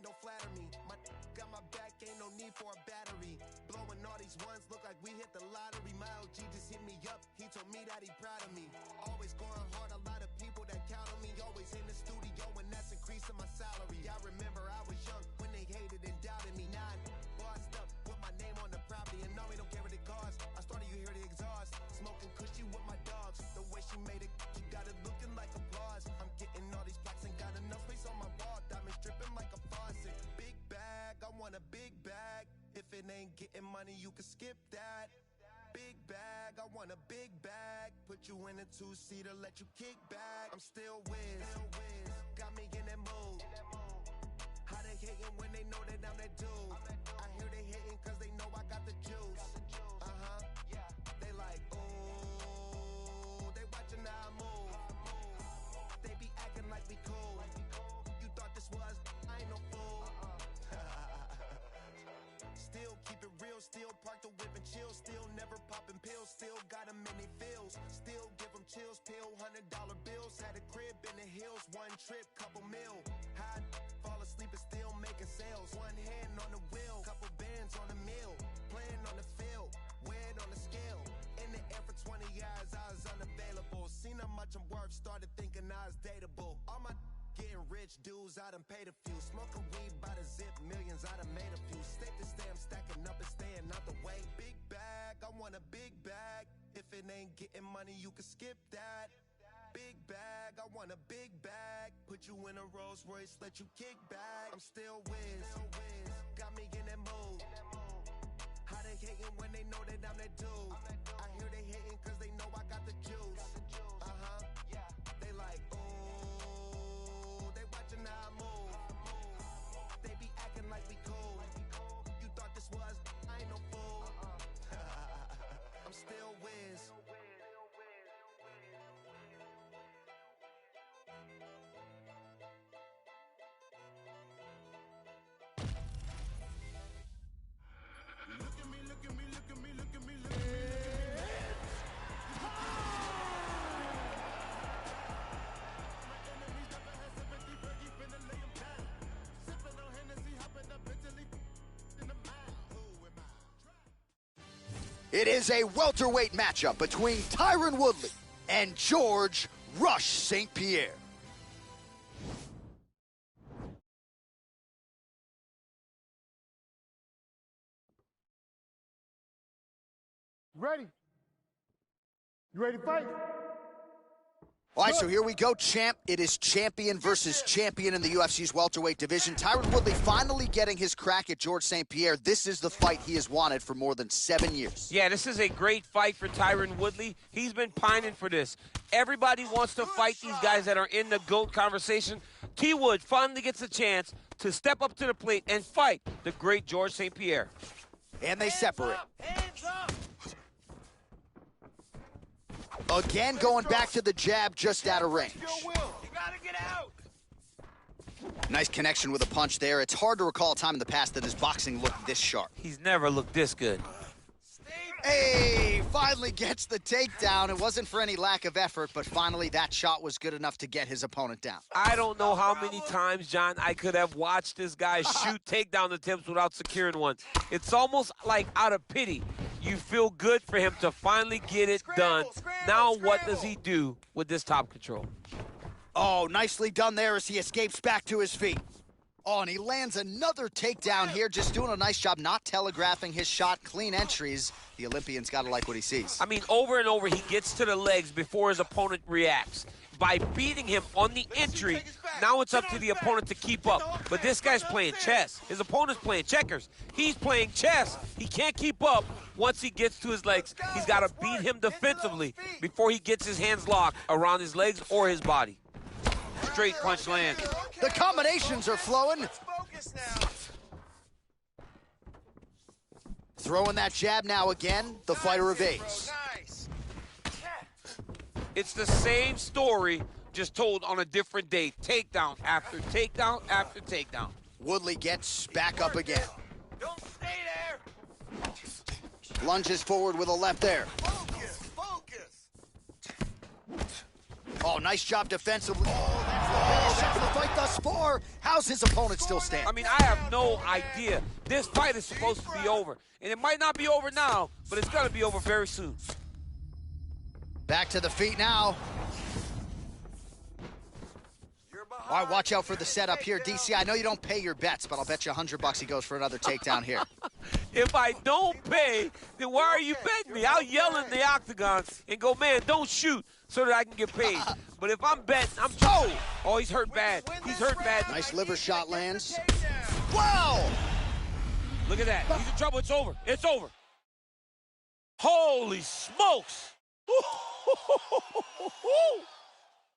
don't flatter me. My got my back, ain't no need for a battery. Blowing all these ones, look like we hit the lottery. My OG just hit me up, he told me that he proud of me. Always going hard, a lot of people that count on me. Always in the studio, and that's increasing my salary. I remember I was young when they hated and doubted me. Now I'm bossed up with my name on the property, and no, we don't care what it costs. I started, you hear the exhaust, smoking cushy with my dogs. The way she made it, she got it looking like applause. I'm getting all these plaques and got enough space on my wall. Diamonds dripping like a faucet. Big bag, I want a big bag. If it ain't getting money, you can skip that. Big bag, I want a big bag. Put you in a two-seater, let you kick back. I'm still whiz, got me in that mood. How they hating when they know that I'm that dude? I hear they hating cause they know I got the juice. They like, ooh, they watching how I move. They be acting like we cool. You thought this was, I ain't no fool. Still keep it real, still park the whip and chill. Still never popping pills, still got them in they feels. Still give them chills, pill, $100 bills. Had a crib in the hills, one trip, couple mil. High, fall asleep and still making sales. One hand on the wheel, couple bands on the mill. Playing on the field, weighed on the scale. In the air for 20 years, I was unavailable. Seen how much I'm worth, started thinking I was dateable. All my getting rich dudes, I done paid a few. Smoking weed by the zip, millions, I done made a few. Stick to stay, I'm stacking up and staying out the way. Big bag, I want a big bag. If it ain't getting money, you can skip that. Big bag, I want a big bag. Put you in a Rolls Royce, let you kick back. I'm still whiz, got me in that mood. How they hating when they know that I'm that dude? I hear they hating cause they know I got the juice. They like, ooh, they watching how I move. They be acting like we cool. You thought this was, I ain't no fool. I'm still whiz. It is a welterweight matchup between Tyron Woodley and George Rush St. Pierre. Ready? You ready to fight? All right, so here we go, champ. It is champion versus champion in the UFC's welterweight division. Tyron Woodley finally getting his crack at George St. Pierre. This is the fight he has wanted for more than 7 years. Yeah, this is a great fight for Tyron Woodley. He's been pining for this. Everybody wants to fight these guys that are in the GOAT conversation. T. Wood finally gets a chance to step up to the plate and fight the great George St. Pierre. And they separate. Hands up! Again, going back to the jab just out of range. You gotta get out! Nice connection with a punch there. It's hard to recall a time in the past that his boxing looked this sharp. He's never looked this good. Hey, finally gets the takedown. It wasn't for any lack of effort, but finally that shot was good enough to get his opponent down. I don't know how many times, John, I could have watched this guy shoot takedown attempts without securing one. It's almost like out of pity. You feel good for him to finally get it done. Now what does he do with this top control? Oh, nicely done there as he escapes back to his feet. Oh, and he lands another takedown here, just doing a nice job not telegraphing his shot. Clean entries. The Olympian's got to like what he sees. I mean, over and over, he gets to the legs before his opponent reacts. By beating him on the entry, now it's up to the opponent to keep up. But this guy's playing chess. His opponent's playing checkers. He's playing chess. He can't keep up once he gets to his legs. He's got to beat him defensively before he gets his hands locked around his legs or his body. Straight punch lands. The combinations are flowing. Throwing that jab now again. The fighter evades. It's the same story, just told on a different day. Takedown after takedown after takedown. Woodley gets back up again. Don't stay there. Lunges forward with a left there. Focus. Oh, nice job defensively. perception of the fight thus far. How's his opponent still standing? I mean, I have no idea. This fight is supposed to be over. And it might not be over now, but it's going to be over very soon. Back to the feet now. All right, watch out for the setup here. DC, I know you don't pay your bets, but I'll bet you $100 he goes for another takedown here. If I don't pay, then why are you betting me? I'll yell in the octagon and go, man, don't shoot so that I can get paid. But if I'm betting, I'm told. Oh, he's hurt bad. He's hurt bad. Nice liver shot lands. Wow! Look at that. He's in trouble. It's over. It's over. Holy smokes.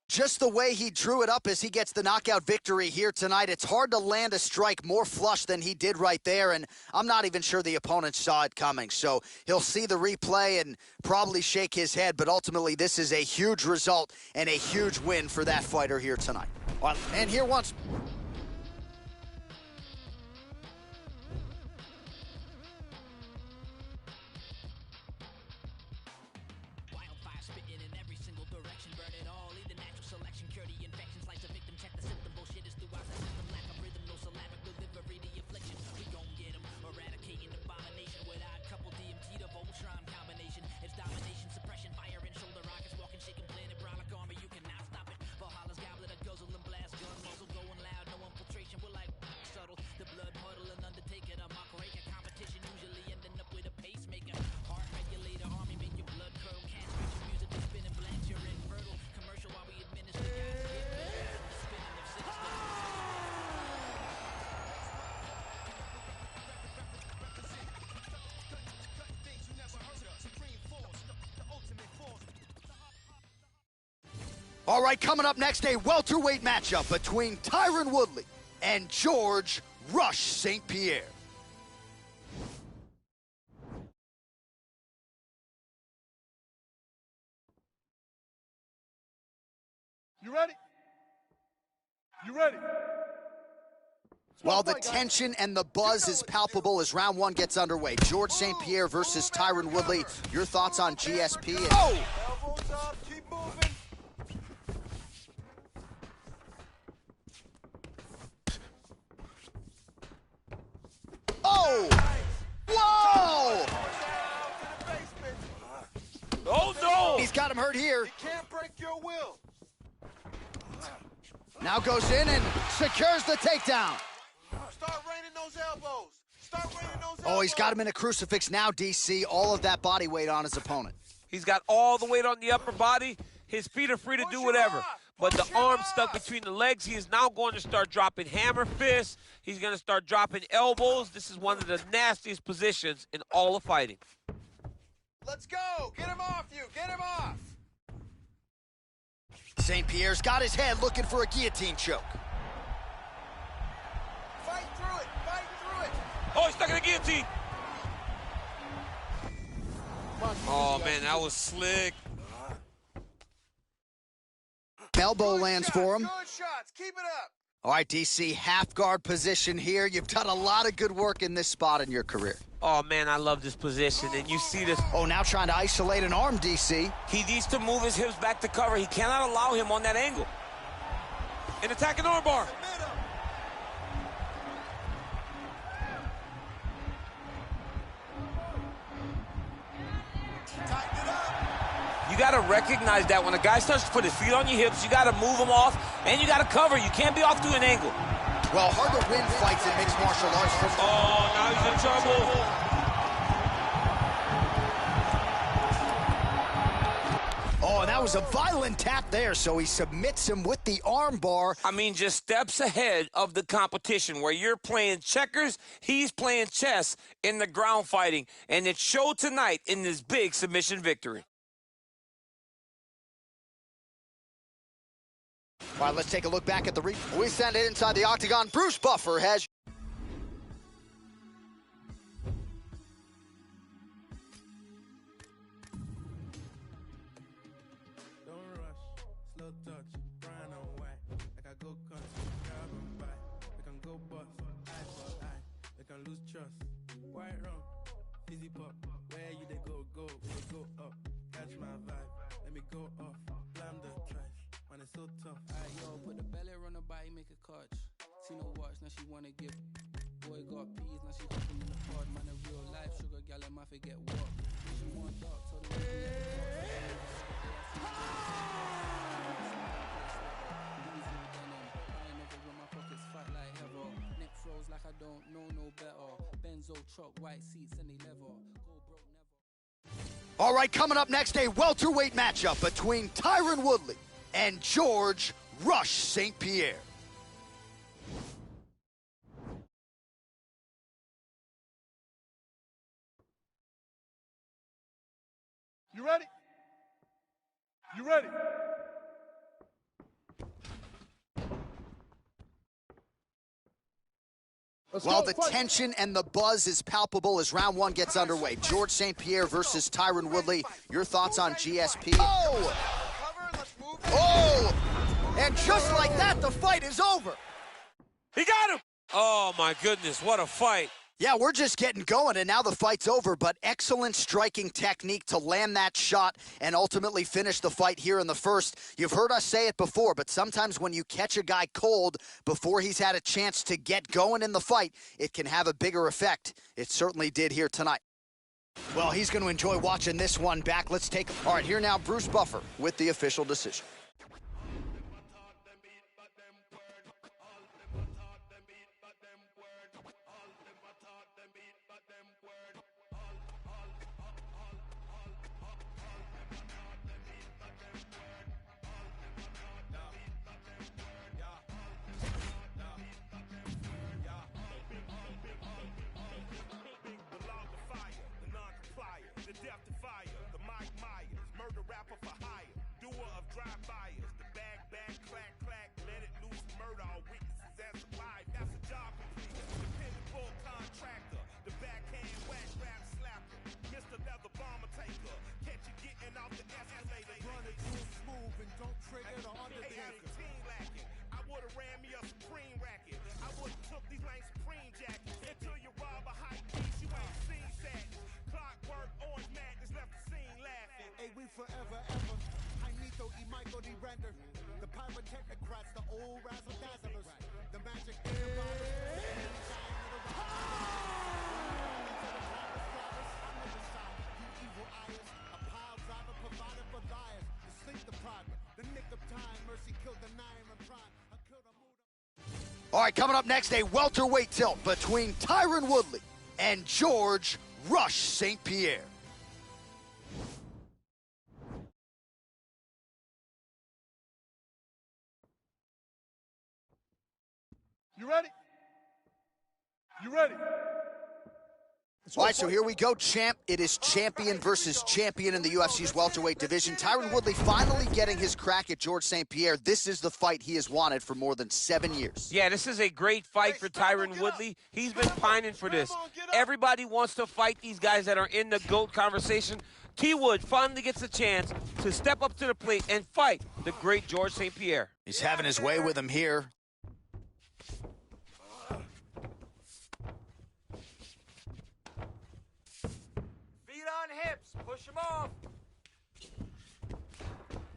Just the way he drew it up as he gets the knockout victory here tonight, it's hard to land a strike more flush than he did right there, and I'm not even sure the opponent saw it coming. So he'll see the replay and probably shake his head, but ultimately this is a huge result and a huge win for that fighter here tonight. And here once... All right, coming up next, a welterweight matchup between Tyron Woodley and George Rush St. Pierre. You ready? You ready? While the tension and the buzz is palpable as round one gets underway, George St. Pierre versus Tyron Woodley. Your thoughts on GSP? Oh! Elbows up, keep moving. Oh! Whoa! Oh, no! He's got him hurt here. You can't break your will. Now goes in and secures the takedown. Start raining those elbows. Start raining those elbows. Oh, he's got him in a crucifix now, DC. All of that body weight on his opponent. He's got all the weight on the upper body. His feet are free to do whatever. But the arm stuck between the legs. He is now going to start dropping hammer fists. He's going to start dropping elbows. This is one of the nastiest positions in all of fighting. Let's go. Get him off you. Get him off. St. Pierre's got his head looking for a guillotine choke. Fight through it. Fight through it. Oh, he's stuck in the guillotine. Oh, man, that was slick. Elbow lands for him. Good shots. Keep it up. All right, DC, half guard position here. You've done a lot of good work in this spot in your career. Oh, man, I love this position, and you see this. Oh, now trying to isolate an arm, DC. He needs to move his hips back to cover. He cannot allow him on that angle. An attacking armbar. You got to recognize that when a guy starts to put his feet on your hips, you got to move him off, and you got to cover. You can't be off to an angle. Well, hard to win fights in mixed martial arts. Oh, now he's in trouble. Oh, and that was a violent tap there, so he submits him with the arm bar. I mean, just steps ahead of the competition. Where you're playing checkers, he's playing chess in the ground fighting. And it showed tonight in this big submission victory. All right, let's take a look back at the replay. We send it inside the octagon. Bruce Buffer has... Don't rush, slow touch, brown and white. Like I go cut, grab and buy. We can go bust, eye for eye. We can lose trust. White rum, fizzy pop. Where you they go, we go up. Catch my vibe, let me go off. Blam the trash, man it's so tough. I Put the belly on the body, make a catch. Seen her watch, now she wanna give. Boy got peas, now she hopping in the pod. Man, a real life sugar gal, I might forget what. She want dark, so the neck froze like I don't know no better. Benzo truck, white seats, and they leather. Go broke never. All right, coming up next, a welterweight matchup between Tyron Woodley and George Rush St. Pierre. You ready? You ready? While the tension and the buzz is palpable as round one gets underway, George St. Pierre versus Tyron Woodley. Your thoughts on GSP? Oh! Oh! And just like that, the fight is over. He got him! Oh, my goodness, what a fight. Yeah, we're just getting going, and now the fight's over, but excellent striking technique to land that shot and ultimately finish the fight here in the first. You've heard us say it before, but sometimes when you catch a guy cold before he's had a chance to get going in the fight, it can have a bigger effect. It certainly did here tonight. Well, he's going to enjoy watching this one back. Let's take... All right, here now, Bruce Buffer with the official decision. Forever, ever. I need to eat my body render. The pyrotechnocrats, the old razzle dazzlers, the magic All right, coming up next, a welterweight tilt between Tyron Woodley and George Rush St. Pierre. You ready? You ready? All right, so here we go, champ. It is champion versus champion in the UFC's welterweight division. Tyron Woodley finally getting his crack at George St. Pierre. This is the fight he has wanted for more than 7 years. Yeah, this is a great fight for Tyron Woodley. He's been pining for this. Everybody wants to fight these guys that are in the GOAT conversation. T. Wood finally gets a chance to step up to the plate and fight the great George St. Pierre. He's having his way with him here. Hips, push him off.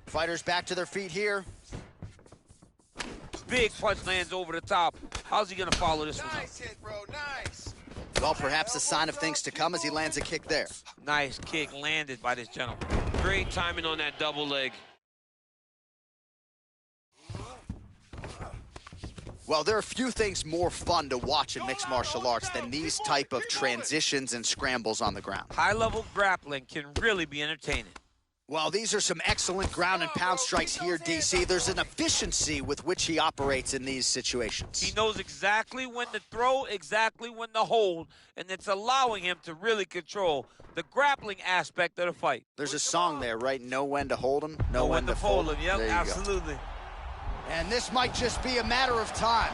Fighters back to their feet here. Big punch lands over the top. How's he going to follow this one up? Nice hit, bro, nice. Well, perhaps a sign of things to come as he lands a kick there. Nice kick landed by this gentleman. Great timing on that double leg. Well, there are few things more fun to watch in mixed martial arts than these type of transitions and scrambles on the ground. High-level grappling can really be entertaining. Well, these are some excellent ground and pound strikes here, DC. There's an efficiency with which he operates in these situations. He knows exactly when to throw, exactly when to hold, and it's allowing him to really control the grappling aspect of the fight. There's a song there, right? Know when to hold him, know when to fold him. Yep, there you absolutely. Go. And this might just be a matter of time.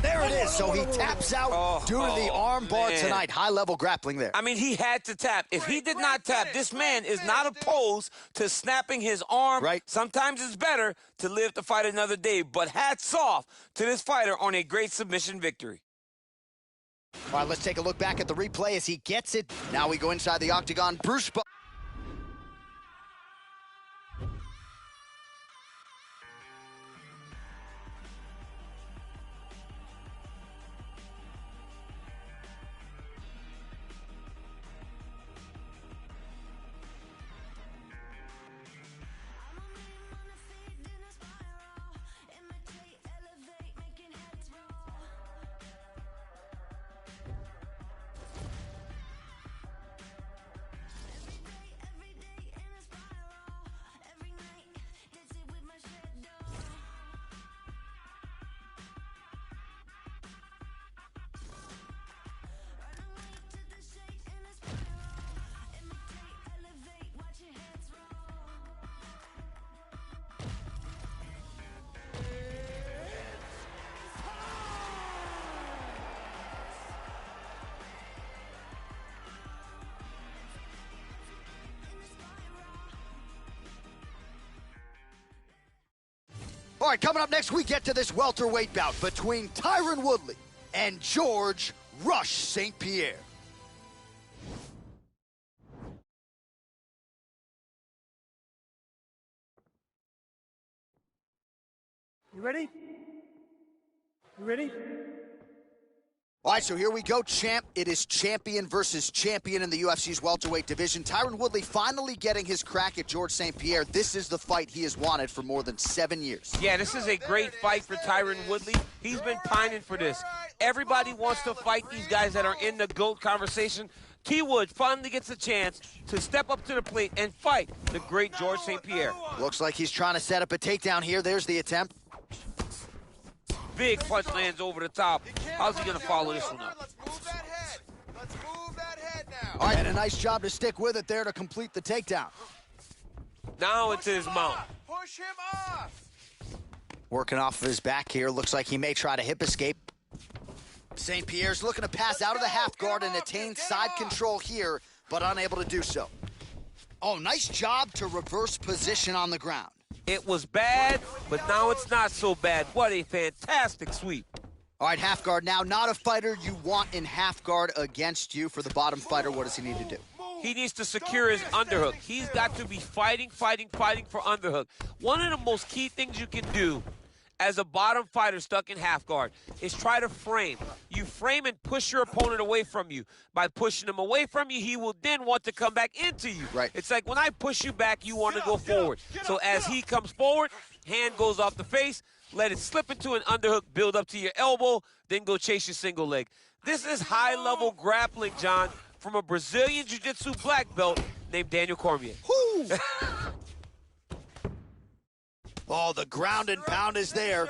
There it is. So he taps out due to the arm bar tonight. High-level grappling there. I mean, he had to tap. If he did not tap, this man is not opposed to snapping his arm. Right. Sometimes it's better to live to fight another day. But hats off to this fighter on a great submission victory. All right, let's take a look back at the replay as he gets it. Now we go inside the octagon. Bruce. All right, coming up next, we get to this welterweight bout between Tyron Woodley and George Rush St. Pierre. You ready? You ready? All right, so here we go, champ. It is champion versus champion in the UFC's welterweight division. Tyron Woodley finally getting his crack at George St. Pierre. This is the fight he has wanted for more than 7 years. Yeah, this is a great fight for Tyron Woodley. He's been pining for this. Everybody wants to fight these guys that are in the GOAT conversation. T. Wood finally gets a chance to step up to the plate and fight the great George St. Pierre. Looks like he's trying to set up a takedown here. There's the attempt. Big punch lands over the top. How's he going to follow this one up? Let's move that head. Let's move that head now. All right, and a nice job to stick with it there to complete the takedown. Now into his mount. Push him off. Working off of his back here. Looks like he may try to hip escape. St. Pierre's looking to pass out of the half guard and attain side control here, but unable to do so. Oh, nice job to reverse position on the ground. It was bad, but now it's not so bad. What a fantastic sweep. All right, half guard now. Not a fighter you want in half guard against you. For the bottom fighter, what does he need to do? He needs to secure his underhook. He's got to be fighting for underhook. One of the most key things you can do as a bottom fighter stuck in half guard is try to frame. You frame and push your opponent away from you. By pushing him away from you, he will then want to come back into you. Right. It's like when I push you back, you want to go forward. So as he comes forward, hand goes off the face, let it slip into an underhook, build up to your elbow, then go chase your single leg. This is high-level grappling, John, from a Brazilian Jiu-Jitsu black belt named Daniel Cormier. Whoo! Oh, the ground and pound is there.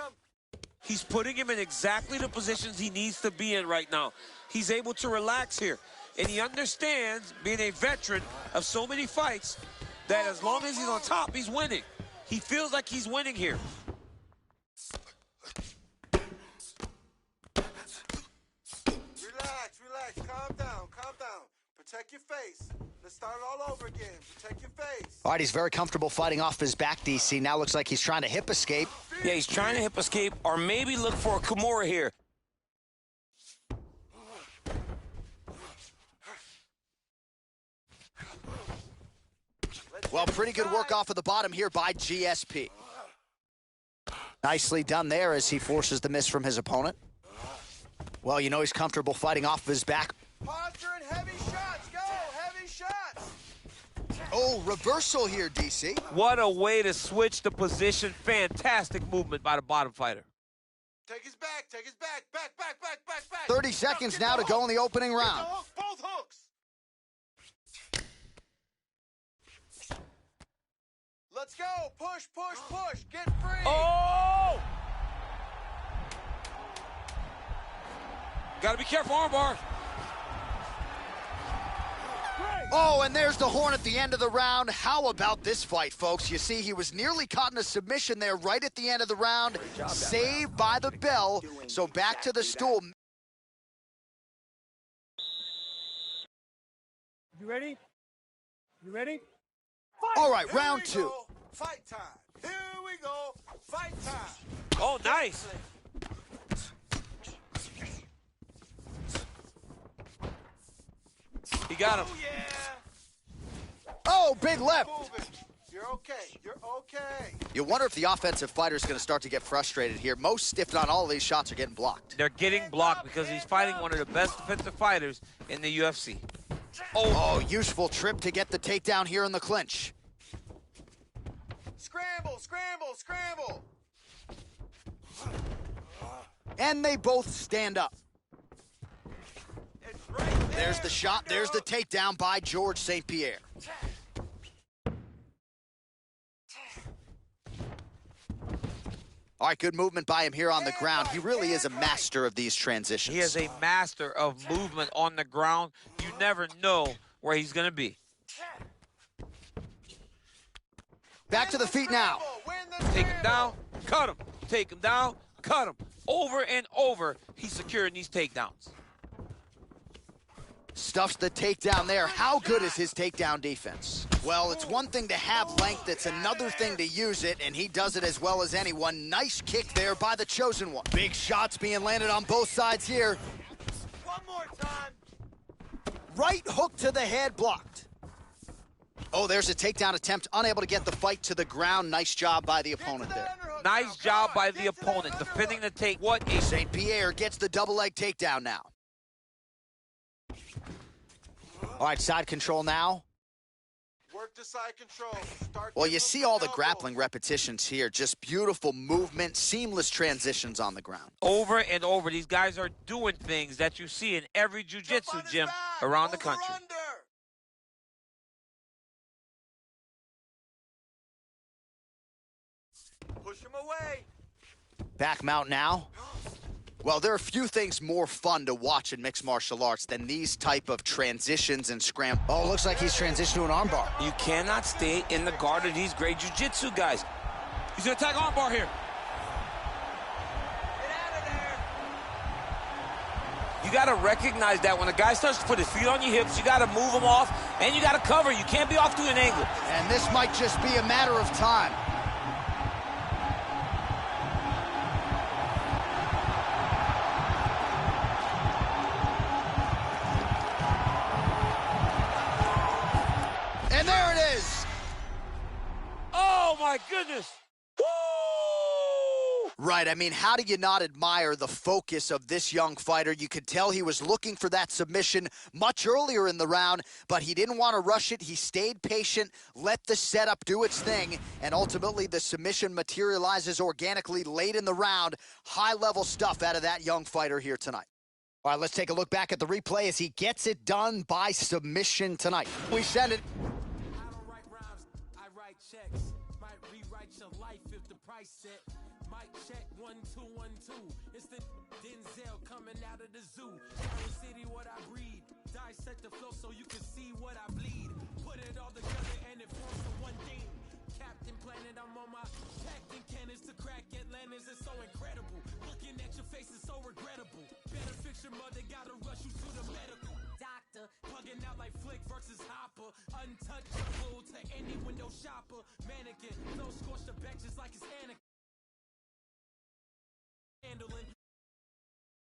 He's putting him in exactly the positions he needs to be in right now. He's able to relax here. And he understands, being a veteran of so many fights, that as long as he's on top, he's winning. He feels like he's winning here. Relax, calm down. Protect your face. Let's start it all over again. Protect your face. All right, he's very comfortable fighting off his back, DC. Now looks like he's trying to hip escape. Yeah, he's trying to hip escape or maybe look for a Kimura here. Well, pretty good work off of the bottom here by GSP. Nicely done there as he forces the miss from his opponent. Well, you know he's comfortable fighting off of his back. Posture and heavy shots. Go, heavy shots. Oh, reversal here, DC. What a way to switch the position. Fantastic movement by the bottom fighter. Take his back. Back. 30 seconds now to go in the opening round. Both hooks. Let's go. Push. Get free. Oh! Gotta be careful, armbar. Oh, and there's the horn at the end of the round. How about this fight, folks? You see, he was nearly caught in a submission there right at the end of the round. Saved by the bell. So back to the stool. You ready? You ready? All right, Here round we 2. go. Fight time. Here we go. Fight time. Oh, nice. He got him. Oh, yeah. Oh, big left. Move it. You're okay. You're okay. You wonder if the offensive fighter is going to start to get frustrated here. Most, if not all, of these shots are getting blocked. They're getting blocked because he's fighting one of the best defensive fighters in the UFC. Oh, useful trip to get the takedown here in the clinch. Scramble, scramble, scramble. And they both stand up. It's right there. There's the shot. There's the takedown by George St. Pierre. All right, good movement by him here on the ground. He really is a master of these transitions. He is a master of movement on the ground. You never know where he's going to be. Back to the feet now. Take him down, cut him. Take him down, cut him. Over and over, he's securing these takedowns. Stuffs the takedown there. How good is his takedown defense? Well, it's one thing to have length. It's another thing to use it, and he does it as well as anyone. Nice kick there by the chosen one. Big shots being landed on both sides here. One more time. Right hook to the head, blocked. Oh, there's a takedown attempt. Unable to get the fight to the ground. Nice job by the opponent there. Nice job by the opponent, defending the take. What a... St. Pierre gets the double leg takedown now. All right, side control now. Work the side control. Start Well, you see all the grappling repetitions here. Just beautiful movement, seamless transitions on the ground. Over and over, these guys are doing things that you see in every jiu-jitsu gym around the country. Push him away. Back mount now. Well, there are few things more fun to watch in mixed martial arts than these type of transitions and scram. Oh, looks like he's transitioned to an armbar. You cannot stay in the guard of these great jiu-jitsu guys. He's gonna attack armbar here. Get out of there. You gotta recognize that when a guy starts to put his feet on your hips, you gotta move him off, and you gotta cover. You can't be off to an angle. And this might just be a matter of time. And there it is. Oh, my goodness. Woo! Right, I mean, how do you not admire the focus of this young fighter? You could tell he was looking for that submission much earlier in the round, but he didn't want to rush it. He stayed patient, let the setup do its thing, and ultimately the submission materializes organically late in the round. High-level stuff out of that young fighter here tonight. All right, let's take a look back at the replay as he gets it done by submission tonight. We send it. I don't write rhymes, I write checks. Might rewrite your life if the price set. Might check 1 2 1 2. It's the Denzel coming out of the zoo. Our city, what I breed. Dissect the flow so you can see what I bleed. Put it all together and it forms the one thing. Captain Planet, I'm on my packing cannons to crack Atlantis. It's so incredible. Looking at your face is so regrettable. Better fix your mother, gotta rush you to the medical doctor. Plugging out like Flick versus Hopper. Untouchable to any window shopper. Mannequin, no scorch the back just like it's